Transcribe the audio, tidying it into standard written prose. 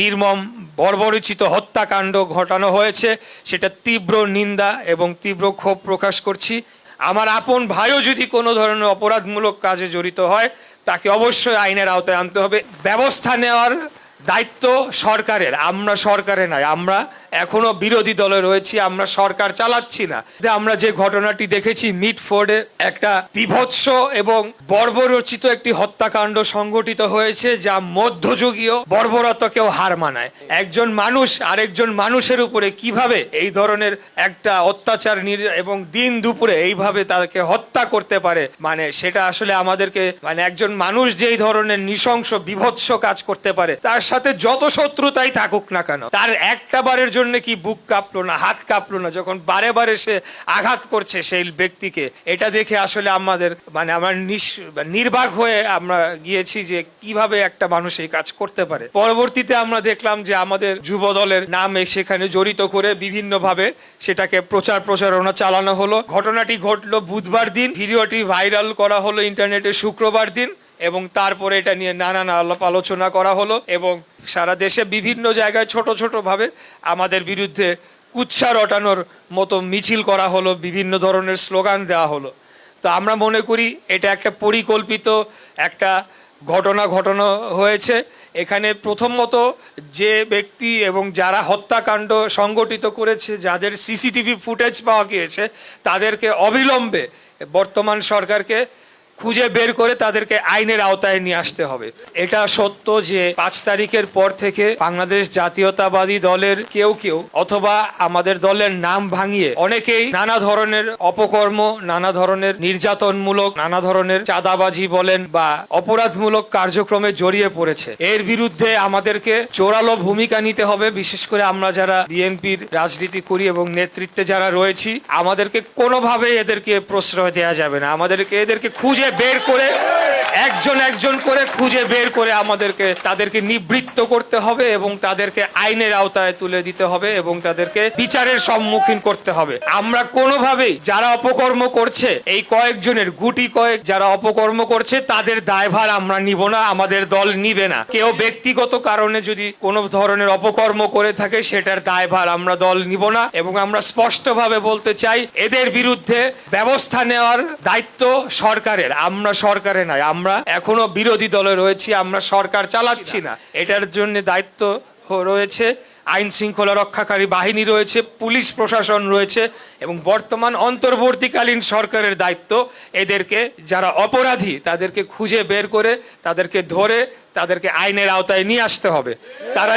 নির্মম বর্বরচিত হত্যাকাণ্ড ঘটানো হয়েছে, সেটা তীব্র নিন্দা এবং তীব্র ক্ষোভ প্রকাশ করছি। আমার আপন ভাইও যদি কোনো ধরনের অপরাধমূলক কাজে জড়িত হয়, তাকে অবশ্যই আইনের আওতায় আনতে হবে। ব্যবস্থা নেওয়ার দায়িত্ব সরকারের, আমরা সরকারে নয়, আমরা এখনো বিরোধী দলে রয়েছি, আমরা সরকার চালাচ্ছি না। আমরা যে ঘটনাটি দেখেছি মিটফোর্ডে, একটা বিভৎস এবং বর্বরচিত একটি হত্যাকাণ্ড সংঘটিত হয়েছে, যা মধ্যযুগীয় বর্বরতাকেও হার মানায়। একজন মানুষ আরেকজন মানুষের উপরে কিভাবে এই ধরনের একটা অত্যাচার এবং দিন দুপুরে এইভাবে তাকে হত্যা করতে পারে, মানে সেটা আসলে আমাদেরকে, মানে একজন মানুষ যেই ধরনের নৃশংস বিভৎস কাজ করতে পারে, তার সাথে যত শত্রুতাই থাকুক না কেন, তার একটা বারের জন্য কি বুক কাঁপলো না, হাত কাঁপলো না যখন বারে বারে সে আঘাত করছে সেই ব্যক্তিকে? এটা দেখে আসলে আমাদের, মানে আমার নির্বাক হয়ে আমরা গিয়েছি যে কিভাবে একটা মানুষ এই কাজ করতে পারে। পরবর্তীতে আমরা দেখলাম যে আমাদের যুব দলের নাম সেখানে জড়িত করে বিভিন্নভাবে সেটাকে প্রচারণা চালানো হলো। ঘটনাটি ঘটলো বুধবার দিন, ভিডিওটি ভাইরাল করা হলো ইন্টারনেটে শুক্রবার দিন, এবং তারপরে এটা নিয়ে নানান আলোচনা করা হলো এবং সারা দেশে বিভিন্ন জায়গায় ছোট ছোট ভাবে আমাদের বিরুদ্ধে কুৎসা রটানোর মতো মিছিল করা হলো, বিভিন্ন ধরনের স্লোগান দেওয়া হলো। তো আমরা মনে করি এটা একটা পরিকল্পিত একটা ঘটনা হয়েছে। এখানে প্রথমত যে ব্যক্তি এবং যারা হত্যাকাণ্ড সংগঠিত করেছে, যাদের সিসিটিভি ফুটেজ পাওয়া গিয়েছে, তাদেরকে অবিলম্বে বর্তমান সরকারকে খুঁজে বের করে তাদেরকে আইনের আওতায় নিয়ে আসতে হবে। এটা সত্য যে 5 তারিখের পর থেকে বাংলাদেশ জাতীয়তাবাদী দলের কেউ অথবা আমাদের দলের নাম ভাঙিয়ে অনেকেই নানা ধরনের অপকর্ম, নানা ধরনের নির্যাতনমূলক, নানা ধরনের চাঁদাবাজি বলেন বা অপরাধমূলক কার্যক্রমে জড়িয়ে পড়েছে। এর বিরুদ্ধে আমাদেরকে জোরালো ভূমিকা নিতে হবে। বিশেষ করে আমরা যারা বিএনপির রাজনীতি করি এবং নেতৃত্বে যারা রয়েছি, আমাদেরকে কোনোভাবে এদেরকে প্রশ্রয় দেওয়া যাবে না। এদেরকে খুঁজে বের করে একজন করে খুঁজে বের করে তাদেরকে নিবৃত্ত করতে হবে এবং তাদেরকে আইনের আওতায় তুলে দিতে হবে এবং তাদেরকে বিচারের সম্মুখীন করতে হবে। আমরা কোনোভাবেই যারা অপকর্ম করছে, এই কয়েকজনের গুটি কয়েক যারা অপকর্ম করছে, তাদের দায়ভার আমরা নিব না, আমাদের দল নিবে না। কেউ ব্যক্তিগত কারণে যদি কোনো ধরনের অপকর্ম করে থাকে, সেটার দায়ভার আমরা দল নিব না। এবং আমরা স্পষ্টভাবে বলতে চাই, এদের বিরুদ্ধে ব্যবস্থা নেওয়ার দায়িত্ব সরকারের, আমরা সরকারে নয়, আমরা এখনো বিরোধী দলে রয়েছি, আমরা সরকার চালাচ্ছি না। এটার জন্য দায়িত্ব রয়েছে আইন শৃঙ্খলা রক্ষাকারী বাহিনী রয়েছে, পুলিশ প্রশাসন রয়েছে এবং বর্তমান অন্তর্বর্তীকালীন সরকারের দায়িত্ব এদেরকে, যারা অপরাধী তাদেরকে খুঁজে বের করে তাদেরকে ধরে তাদেরকে আইনের আওতায় নিয়ে আসতে হবে। তারা